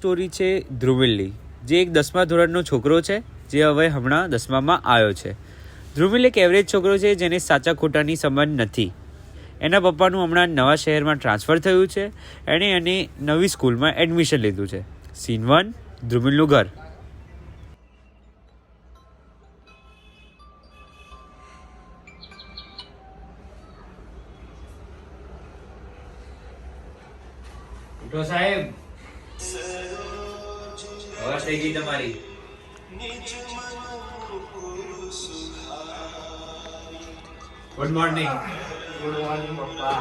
Story છે ધ્રુમિલની, જે એક 10મા ધોરણનો છોકરો છે જે હવે હમણાં 10મામાં આવ્યો છે. ધ્રુમિલ એક એવરેજ છોકરો છે જેને સાચા ખોટાની સમજ નથી. એના પપ્પાનું હમણાં નવા શહેરમાં ટ્રાન્સફર થયું છે. એને નવી સ્કૂલમાં એડમિશન લીધું છે. સીન 1, ધ્રુમિલનું ઘર. ઉઠો સાહેબ, અવાજ થઈ ગઈ તમારી. Good morning. ગુડ મોર્નિંગ પપ્પા.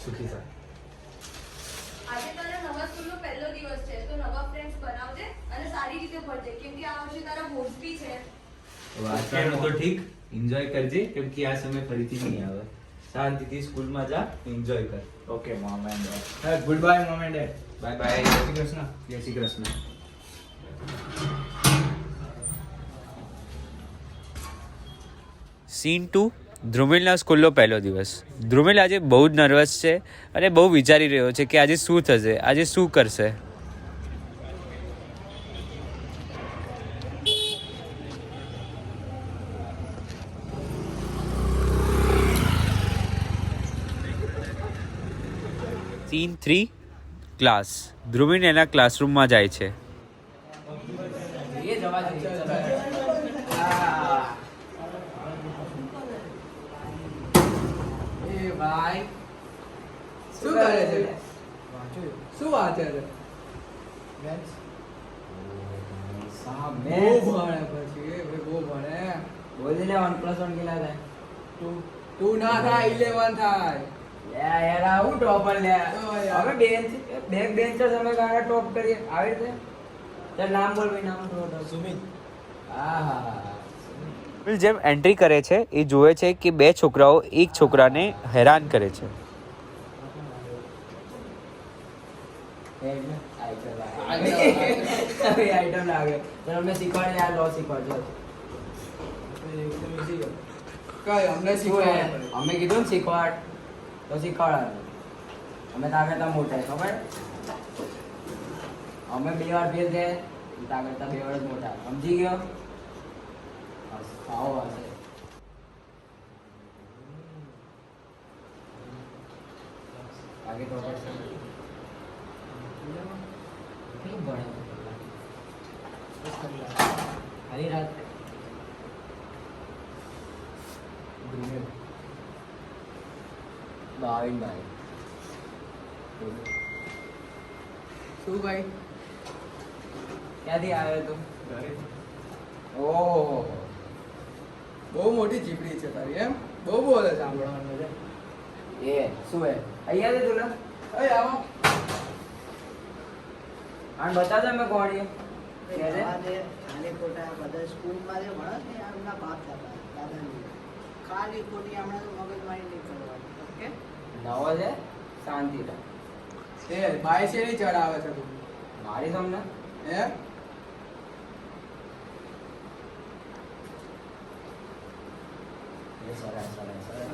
સુખી સર. આજે તારા નવા સ્કૂલનો પહેલો દિવસ છે તો નવા ફ્રેન્ડ્સ બનાવજે અને સારી રીતે ભણજે કેમ કે આ વર્ષે તારા બોર્ડ્સ બી છે. વાંચવાનું તો ઠીક, એન્જોય કરજે કેમ કે આ સમય ફરીથી નહીં આવે. શાંતિથી સ્કૂલમાં જા, એન્જોય કર. Okay mom and dad. Good bye mom and dad. Bye bye. જય શ્રી કૃષ્ણ. જય શ્રી કૃષ્ણ. સીન 2, ધ્રુમિલના સ્કૂલનો પહેલો દિવસ. ધ્રુમિલ આજે બહુ જ નર્વસ છે અને બહુ વિચારી રહ્યો છે કે આજે શું થશે, આજે શું કરશે. Scene 3, class. ધ્રુમિલ એના ક્લાસરૂમમાં જાય છે. ભાઈ શું કરે છે? શું વાંચે છે? બહુ ભણે પછી એ ભાઈ બહુ ભણે. બોલી લે 1 + 1 કેટલા થાય? તું ના થાય 11 થાય. યાર આવું ટોપર લે. હવે બેક બેન્ચર તમે કારા ટોપ કરીએ આવી રીતે. ચાલ નામ બોલ ભાઈ, નામ બોલ. સુમિત. હા હા હા. ધ્રુમિલ જેમ એન્ટ્રી કરે છે એ જુએ છે કે 2 છોકરાઓ એક છોકરાને હેરાન કરે છે. આઈટમ લાગે તો અમે શીખવાડે યાર, લો શીખવાડજો. કઈ અમને શીખવાડ. અમે કીધું ને શીખવાડ તો શીખવાડ. અમે તાર કરતા મોટા ખબર, અમે 2 વાર ફેલ છે, તાર કરતા 2 વાર જ મોટા. સમજી ગયો? આવો હશે. બાકી તો કેટલું ભણે ખાલી રાત. ભાઈ શું ભાઈ? ક્યાંથી આવ્યો તું? ઓહો બહુ મોટી જીપડી છે તારી એમ. બહુ બોલે સાંભળવાનું છે. એ શું હે અહીંયા દે તુલા. અરે આવો. આને બતા દે મેં કોણ છે. ખાલી ખોટા બધા સ્કૂલમાં જે ભણત ને એમના બાપ હતા દાદાની ખાલી ખોટી હમણાં તો મગજમારી નહીં કરવાની. ઓકે નવો છે, શાંતિ રાખ. એ બાય શેરી ચડાવે છે તું મારી તમને હે? સરસ સરસ સરસ.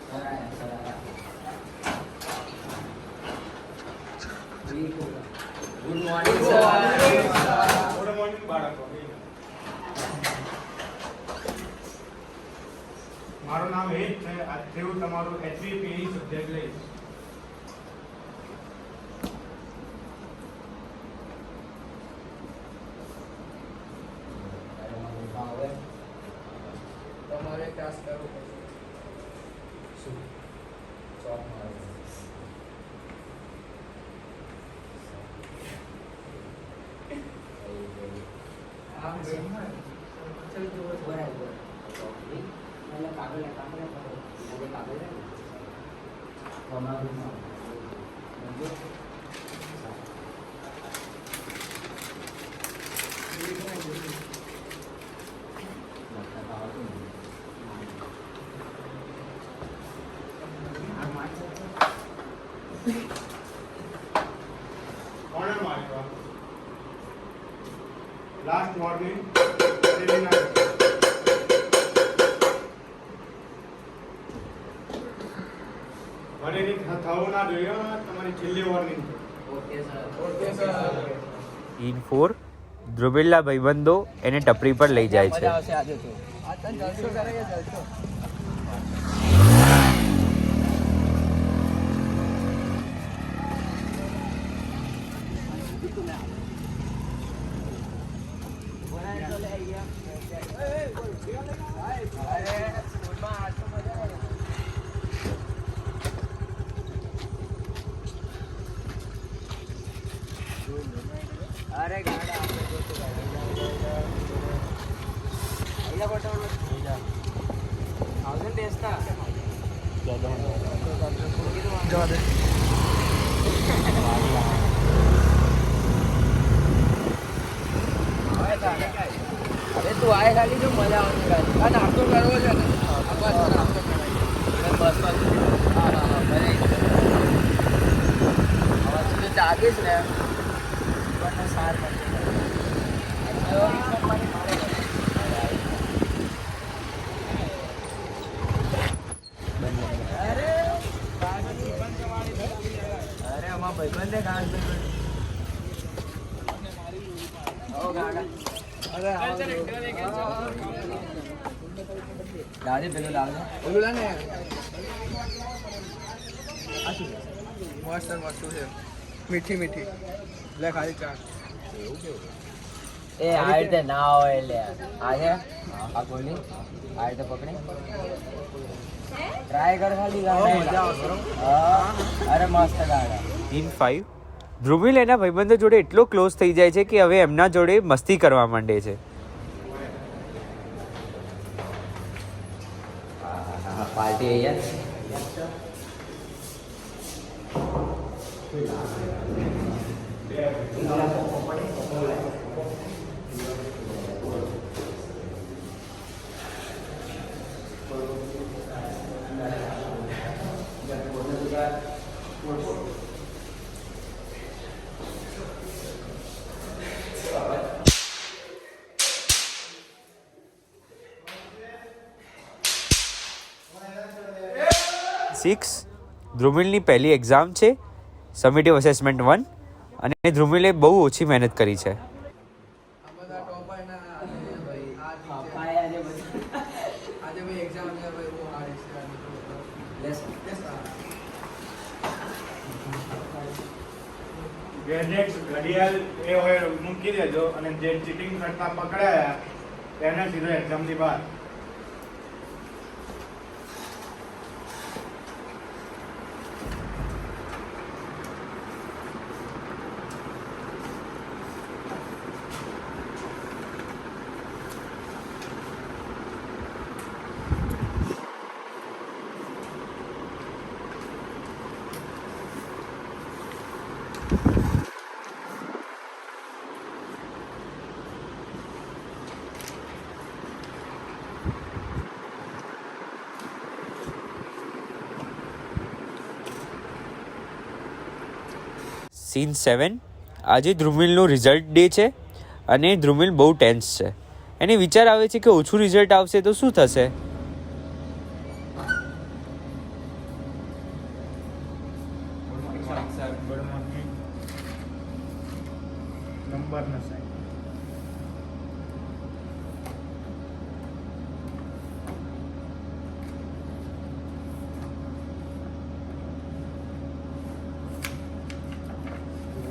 Good morning sir. Good morning બાળકો. મારું નામ હેત છે. આજથી હું તમારું HVPE સબ્જેક્ટ લઈશ. તમારે ક્લાસ કરવો પડશે. શું? ચોક મારો. બરાબર. એટલે કાગળ તમારું નામ. કોણે માર્યો? Last warning. મને થવું ના જોઈએ. તમારી છેલ્લી warning. Okay sir. Okay sir. Scene 4 ધ્રુમિલના ભાઈબંધો એને ટપરી પર લઈ જાય છે. મજા આવશે આજે તો. આ તને જલસો કરે કે જલસો? અરે ગાડા આપણે જોશું ગાડા. અહીંયા બટન આવશે બેસતા. જવા દે. અરે તું આય ખાલી જો મજા આવશે ગાડી. આ નાસ્તો કરવો છે ને? આ બસ નાસ્તો કરાય. બસ બસ. હા હા હા ભલે. હવે તું જાગીશ ને પણ સાર અરે અમારા ભાઈબંધે ગાડી ગાડી પેલું લાવજો. ઓલું લે ને. આ શું? મસ્ત મસ્ત છે. મીઠી મીઠી. લે ખાલી ચા. એ આ રીતે ના હોય લે. આ છે આ ગોલી આ રીતે પકડી ટ્રાય કર ખાલી મજા આવશે. હા અરે મસ્ત ગાડા. સીન 5 ધ્રુમિલ એના ભાઈબંધો જોડે એટલો ક્લોઝ થઈ જાય છે કે હવે એમના જોડે મસ્તી કરવા માંડે છે. પાર્ટી અહીંયા સિક્સ ધ્રુમિલની પહેલી એક્ઝામ છે સમેટિવ અસેસમેન્ટ 1 અને ધ્રુમિલે બહુ ઓછી મહેનત કરી છે. આ બધા ટોપર ના આજે ભાઈ આ teacher. પાપાયા જે બધું આજે ભાઈ એક્ઝામ છે ભાઈ બહુ હાર્ડ છે આજે. Less Yes, sir. ગેજેટ્સ ઘડિયાળ એ હોય મૂકી દેજો અને જે ચીટિંગ કરતા પકડાયા એને સીધો એક્ઝામની બહાર. સીન 7 આજે ધ્રુમિલનું રિઝલ્ટ ડે છે અને ધ્રુમિલ બહુ ટેન્સ છે. એને વિચાર આવે છે કે ઓછું રિઝલ્ટ આવશે તો શું થશે. નંબરના સાઈન.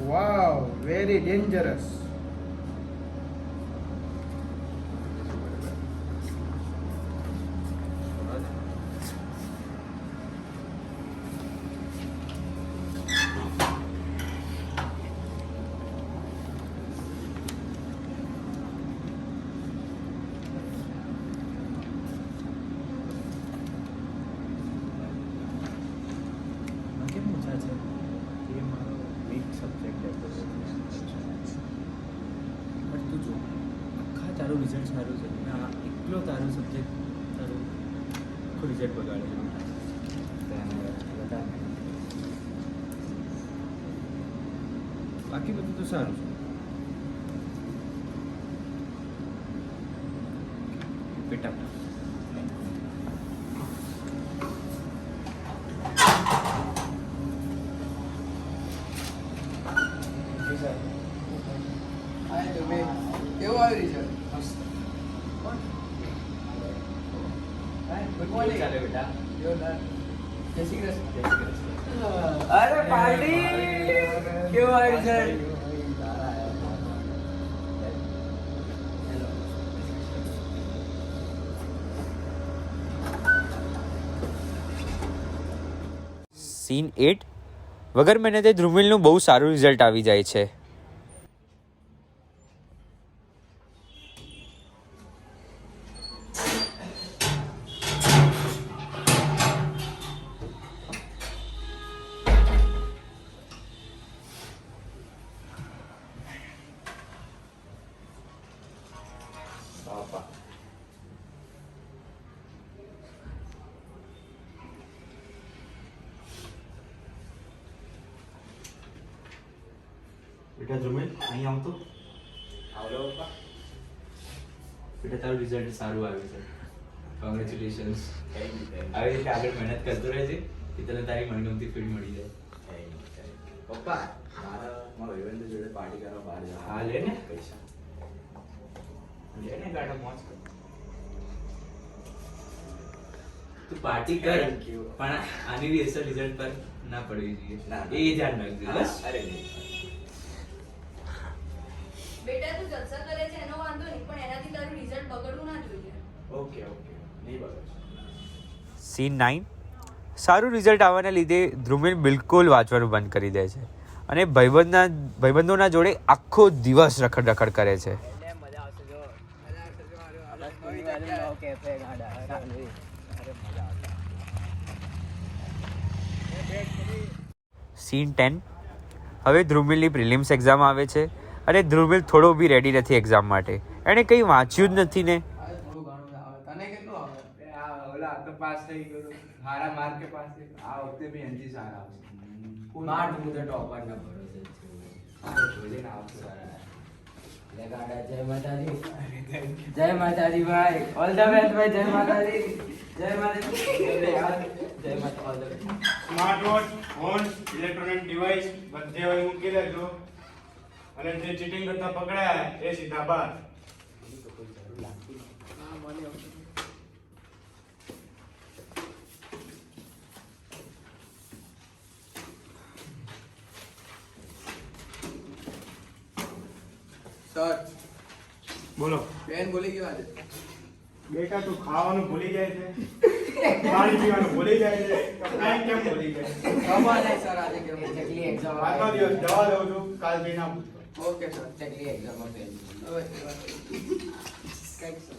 Wow, very dangerous. કેમ ઓછા છે એ મારો વીક સબ્જેક્ટ હતો. બટ તું જો આખા તારું રિઝલ્ટ સારું છે અને આ એકલો તારો સબ્જેક્ટ તારું આખું રિઝલ્ટ બગાડે. બાકી બધું તો સારું છે. પેટા હાય તમે કેવું આવ્યું રિઝલ્ટ? Good morning. ચાલે બેટા. જય શ્રી કૃષ્ણ. અરે પાર્ટી કેવું આવ્યું છે? સીન 8 વગર મહેનતે ધ્રુમિલનું બહુ સારું રિઝલ્ટ આવી જાય છે. બેટા ધ્રુમિલ અહીં આવતો. આવડો પપ્પા. બેટા તારું રિઝલ્ટ સારું આવ્યું છે. કોંગ્રેચ્યુલેશન્સ. આવી રીતે આગળ મહેનત કરતો રહેજે કે તને તારી મનગમતી ફિલ્ડ મળી જાય. પપ્પા મારા ભાઈબંધ જોડે પાર્ટી કરવા બહાર જવા. હા, લે ને. પૈસા લે ને ગાડો મોજ કર. તું પાર્ટી કર Thank you. પણ આની બી અસર રિઝલ્ટ પર ના પડવી જોઈએ. ના. એ ધ્યાન રાખજો બસ. અરે નહીં. બેટા તું જલસા કરે છે એનો વાંધો નહીં પણ એનાથી તારું રિઝલ્ટ બગડવું ના જોઈએ. ઓકે ઓકે નહીં બગડશે. સીન 9 સારું રિઝલ્ટ આવવાના લીધે ધ્રુમિલ બિલકુલ વાંચવાનું બંધ કરી દે છે અને ભાઈબંધોના જોડે આખો દિવસ રખડ રખડ કરે છે. મજા આવશે જો. મજા આવશે જો મારું બસ અલગ કોઈ નવી વાર જગ્યાએ. નો કેફે ગાડા. અરે મજા આવશે. સીન 10 હવે ધ્રુમિલની પ્રિલિમ્સ એક્ઝામ આવે છે અને ધ્રુમિલ થોડો બી રેડી નથી એક્ઝામ માટે. એણે કંઈ વાંચ્યું જ નથી ને. હવે થોડું ઘણું આવે. તને કેટલું આવે? ઓલા તો પાસ થઈ ગયો. સારા માર્કે પાસ થઈ ગયો. આ વખતે બી એનજી સારા આવશે. માર તું તો ટોપર ના ભરોસે જ છું. જોઈને આવશે. લે ગાડા જય માતાજી. જય માતાજી ભાઈ. ઓલ ધ બેસ્ટ ભાઈ. જય માતાજી. જય માતાજી. જય માતા all the best. Smart watch, phone, electronic device બધે હવે મૂકી દેજો. અને જે ચીટિંગ કરતા પકડાયા એ સીધા બહાર. હા મને એવું. સર બોલો. બેન બોલી ગયો આજે. બેટા તું ખાવાનું ભૂલી જાય છે, પાણી પીવાનું ભૂલી જાય છે, તો કાંઈ કેમ ભૂલી જાય? ખબર નહીં સર આજે કેમ. ચકલી એક્ઝામ આજનો દિવસ દવા દઉં છું, કાલ જઈને આપું. Okay sir. ચકલી એક્ઝામ માં ફેલ. હવે કંઈક sir.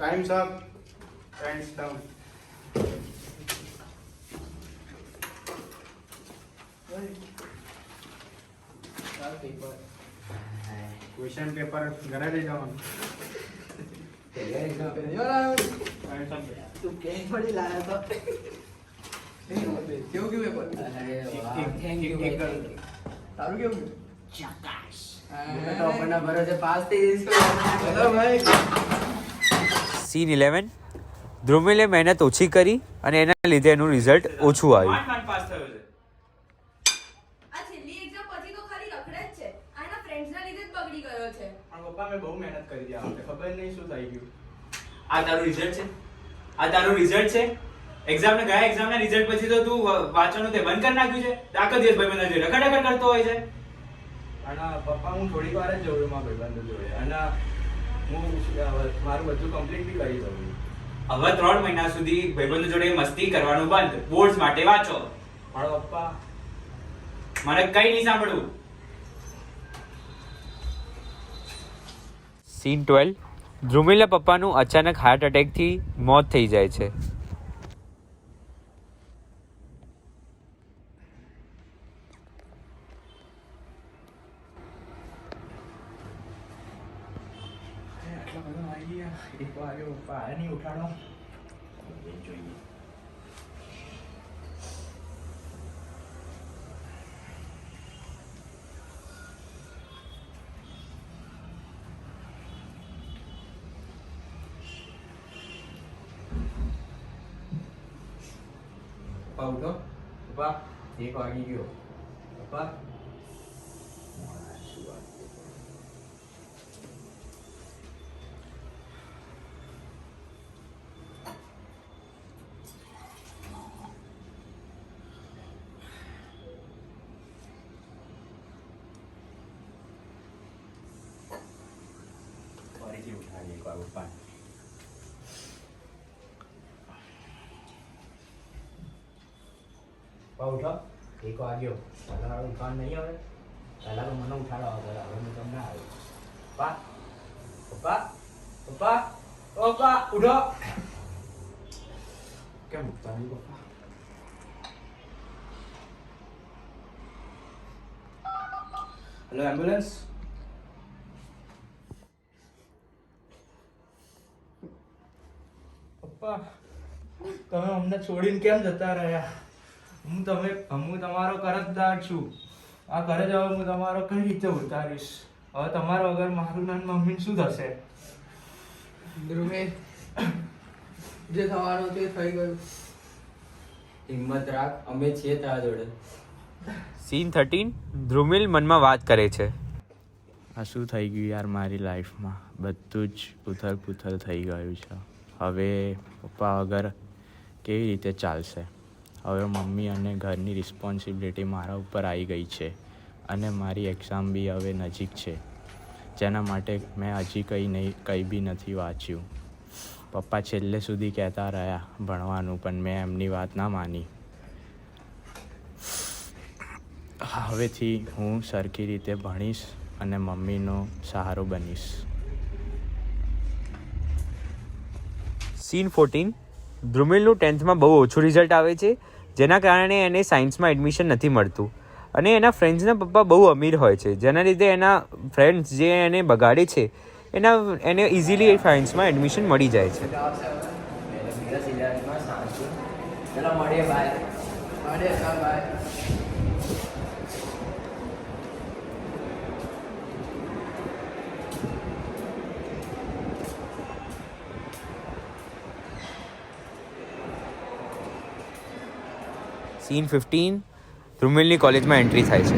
Time's up. Hands down. ચાલ પેપર. ક્વેશ્ચન પેપર ઘરે લઈ જવાનું. તૈયાર એક્ઝામ પેલો આવ્યો. Time's up. તું કેમ પડી લાયા તો કેવું કેવું પેપર અરે વાહ, એક- thank you, એક- ભાઈ, એક- thank you. તારું કેવું ચકાશ હું તો ટોપરના ભરોસે પાસ થઈ જઈશ હેલો ભાઈ સીન 11 ધ્રુમિલે મહેનત ઓછી કરી અને એના લીધે એનું રિઝલ્ટ ઓછું આવ્યું. પાસ થયો છે. આ છેલ્લી એક્ઝામ પછી તો ખાલી રખડે જ છે આ એના ફ્રેન્ડ્સના લીધે જ બગડી ગયો છે પણ પપ્પા મેં બહુ મહેનત કરી હતી આ વખતે. ખબર નહીં શું થઈ ગયું. આ તારું રિઝલ્ટ છે? આ તારું રિઝલ્ટ છે? ગયા એક્ઝામના રિઝલ્ટ પછી તો તું વાંચવાનું તે બંધ કરી નાખ્યું છે? આખો દિવસ ભાઈબંધો જોડે રખડ કરતો હોય છે. અને પપ્પા હું થોડીક વાર જ જઉં છું મારા ભાઈબંધો જોડે અને હું મારું બધું કમ્પ્લીટ બી કરી દઉં છું. હવે 3 મહિના સુધી ભાઈબંધો જોડે મસ્તી કરવાનું બંધ. બોર્ડ્સ માટે વાંચો. પણ પપ્પા મને કઈ નહીં સાંભળવું. સીન 12 ધ્રુમિલના પપ્પાનું અચાનક હાર્ટ એટેકથી મોત થઈ જાય છે. આટલા બધા વાગી ગયા. એક વાગ્યો પપ્પા આયા નહીં ઉઠાડો. જોઈએ. પપ્પા ઉઠો. પપ્પા 1 વાગી ગયો. પપ્પા ફરીથી ઉઠાડી એક વાર પપ્પા. પપ્પા ઉઠો. 1 વાગ્યો. પહેલા વાળો ઉઠવાનું નહીં આવે. પહેલા તો મને ઉઠાડો હવે હું તમને આવ્યો. પપ્પા પપ્પા પપ્પા પપ્પા ઉઠો. કેમ ઉઠતા નહીં પપ્પા? Hello ambulance. પપ્પા તમે અમને છોડીને કેમ જતા રહ્યા? હું તમારો કરજદાર છું. આ ઘરે જાવ હું તમારો કઈ રીતે ઉતારીશ? હવે તમારા વગર મારું નામ મમ્મી શું થશે? ધ્રુમેશ જે થવાનું તે થઈ ગયું હિંમત રાખ, અમે છીએ તારા જોડે. સીન 13 ધ્રુમિલ મનમાં વાત કરે છે. આ શું થઈ ગયું યાર મારી લાઈફમાં? બધું જ ઉથલ પુથલ થઈ ગયું છે. હવે પપ્પા વગર કેવી રીતે ચાલશે? હવે મમ્મી અને ઘરની રિસ્પોન્સિબિલિટી મારા ઉપર આવી ગઈ છે અને મારી એક્ઝામ બી હવે નજીક છે, જેના માટે મેં હજી કંઈ બી નથી વાંચ્યું. પપ્પા છેલ્લે સુધી કહેતા રહ્યા ભણવાનું, પણ મેં એમની વાત ના માની. હવેથી હું સરખી રીતે ભણીશ અને મમ્મીનો સહારો બનીશ. સીન 14 ધ્રુમિલનું 10થમાં બહુ ઓછું રિઝલ્ટ આવે છે, જેના કારણે એને સાયન્સમાં એડમિશન નથી મળતું અને એના ફ્રેન્ડ્સના પપ્પા બહુ અમીર હોય છે, જેના લીધે એના ફ્રેન્ડ્સ જે એને બગાડે છે એને ઇઝીલી સાયન્સમાં એડમિશન મળી જાય છે. ચલો મળીએ. બાય. અરે ચાલ ભાઈ સીન 15 ધ્રુમિલની કોલેજમાં એન્ટ્રી થાય છે.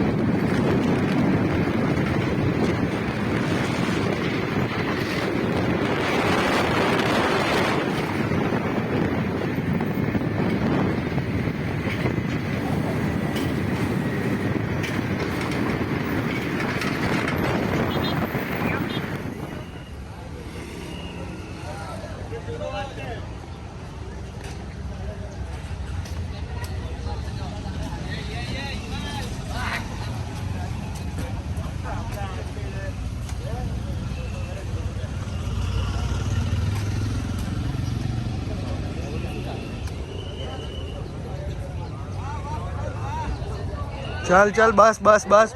ચાલ ચાલ બસ બસ બસ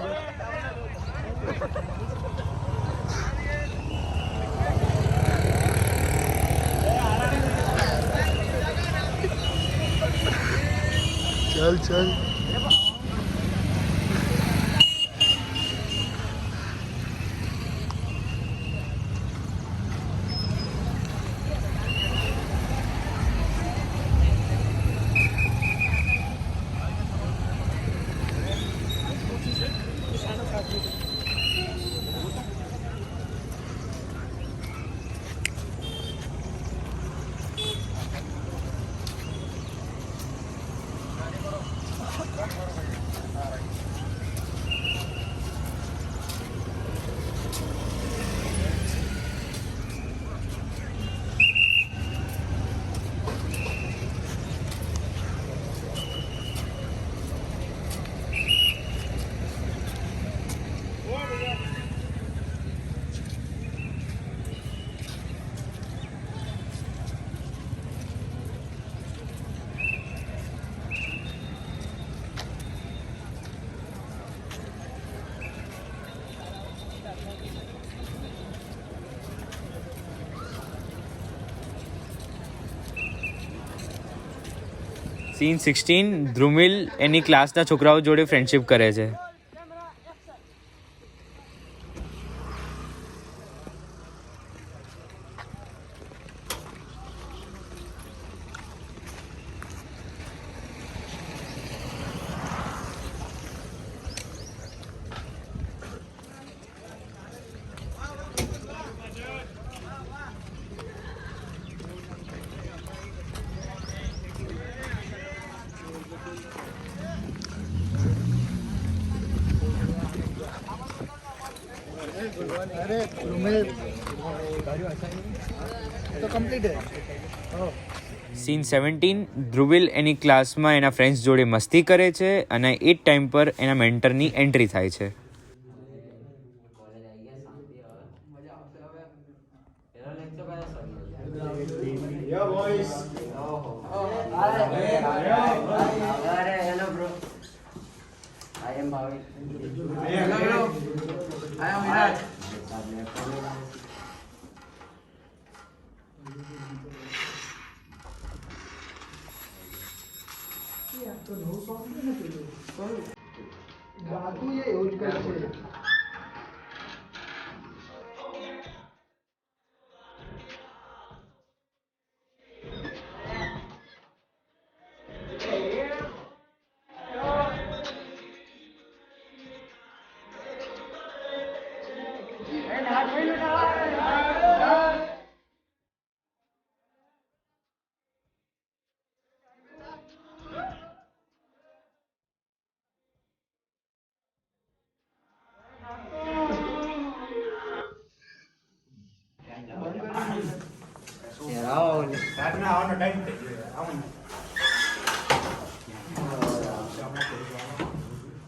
चल चल સીન 16 ધ્રુમિલ એની ક્લાસના છોકરાઓ જોડે ફ્રેન્ડશિપ કરે છે. अरे तुम्हें तो कंप्लीट है. સીન 17 ધ્રુવિલ એની ક્લાસમાં એના ફ્રેન્ડ્સ જોડે મસ્તી કરે છે અને એ જ ટાઈમ પર એના મેન્ટરની એન્ટ્રી થાય છે. Hello bro. I am Bhavik. Hello bro. I am Viraj. ગાતું એ એવું જ કરે છે.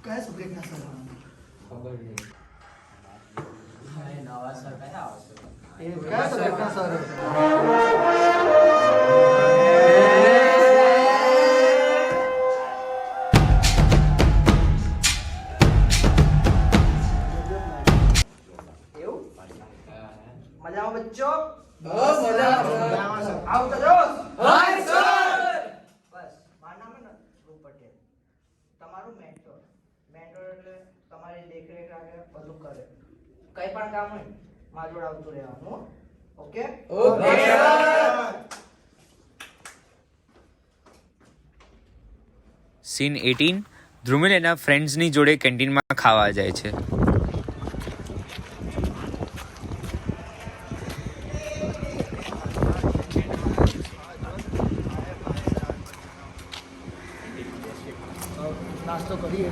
કયા સબ્જેક્ટના સર? નવા સર કયા આવશે? કયા સબ્જેક્ટના સર? એવું મજામાં બચ્ચો? બસ મજામાં સર. આવું તો જો. હાય સર. બસ મારું નામ છે ને ધ્રુવ પટેલ. તમારું મેન્ટોર. મેન્ટોર એટલે તમારી દેખરેખ રાખે, બધું કરે. કઈ પણ કામ હોય મારા જોડે આવતું રહેવાનું. Okay? Okay sir. Scene 18 Dhrumil એના ફ્રેન્ડ્સની જોડે કેન્ટીનમાં ખાવા જાય છે. નાસ્તો કરીએ.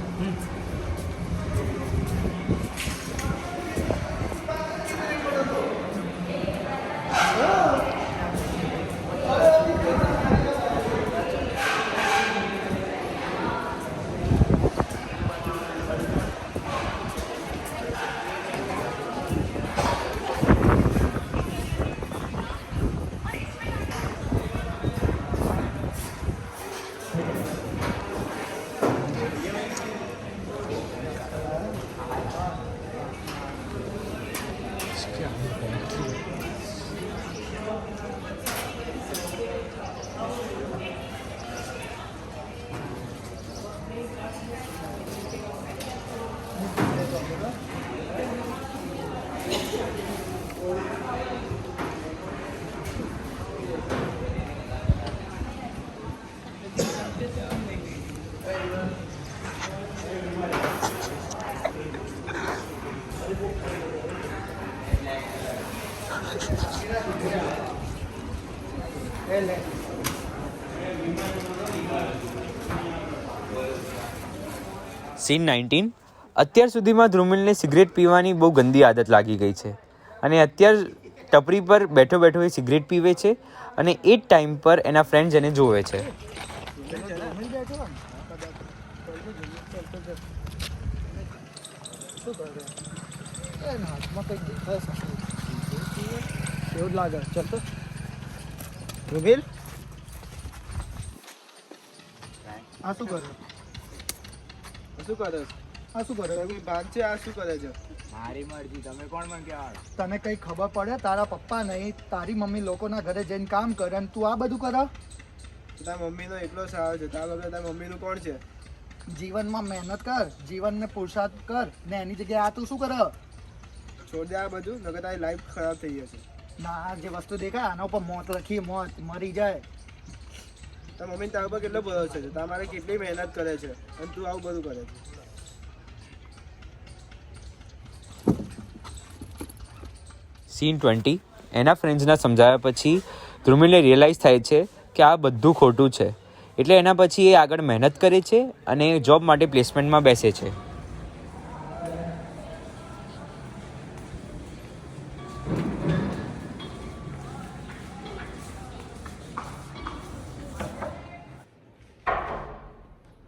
સીન 19. અત્યાર સુધીમાં ધ્રુમિલને સિગરેટ પીવાની બહુ ગંદી આદત લાગી ગઈ છે અને અત્યાર ટપરી પર બેઠો બેઠો એ સિગરેટ પીવે છે અને એ જ ટાઈમ પર એના ફ્રેન્ડ્સ એને જોવે છે. હાથમાં કંઈક દેખાય એવું જ લાગે. ચાલ તો ધ્રુમિલ, આ શું કરે? શું કરે? આ શું કરે? ભાન છે. આ શું કરે છે? મારી મરજી, તમે કોણ મને કહેવાય? તને કઈ ખબર પડે? તારા પપ્પા નહીં, તારી મમ્મી લોકોના ઘરે જઈને કામ કરે અને તું આ બધું કરે? તારા મમ્મીનો એકલો સારો છે. તારા વગર તારા મમ્મીનું કોણ છે? જીવનમાં મહેનત કર, જીવનને પુરુષાર્થ કર ને એની જગ્યાએ આ તું શું કરે? છોડ દે આ બધું, નકર તારી લાઈફ ખરાબ થઈ જશે. ના, આ જે વસ્તુ દેખાય આના ઉપર મોત લખી, મોત મરી જાય. તારા મમ્મી તારા ઉપર કેટલો ભરોસો છે? તમારે કેટલી મહેનત કરે છે અને તું આવું બધું કરે છે. સીન 20. એના ફ્રેન્ડ્સના સમજાવ્યા પછી ધ્રુમિલને રિયલાઇઝ થાય છે કે આ બધું ખોટું છે, એટલે એના પછી એ આગળ મહેનત કરે છે અને જોબ માટે પ્લેસમેન્ટમાં બેસે છે.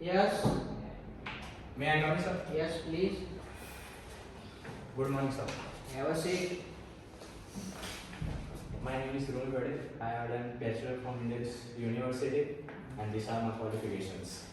Yes, May I come in, sir? yes, please. Good morning, sir. Have a seat. My name is Dhruv Gade. I have done Bachelor from Indian University and these are my qualifications.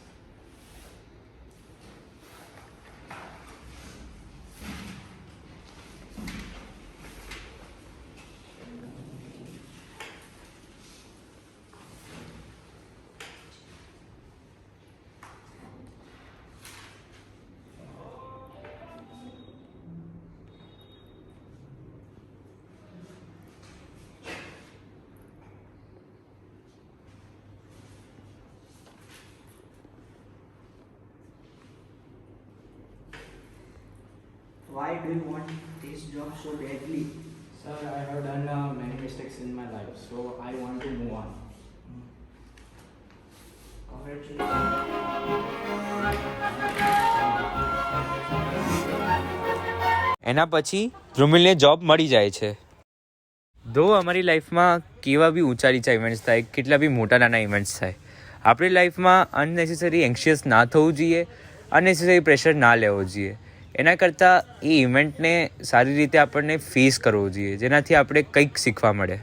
Why do you want this job so badly? Sir, I have done many mistakes in my life, so I want to move on. એના પછી ધ્રુમિલને job મળી જાય છે. ધો અમારી લાઈફમાં કેવા બી ઊંચા નીચા ઇવેન્ટ્સ થાય, કેટલા બી મોટા નાના ઇવેન્ટ્સ થાય, આપણી લાઈફમાં અનનેસેસરી એન્શિયસ ના થવું જોઈએ, અનનેસેસરી પ્રેશર ના લેવો જોઈએ. એના કરતાં એ ઇવેન્ટને સારી રીતે આપણને ફેસ કરવો જોઈએ, જેનાથી આપણે કંઈક શીખવા મળે.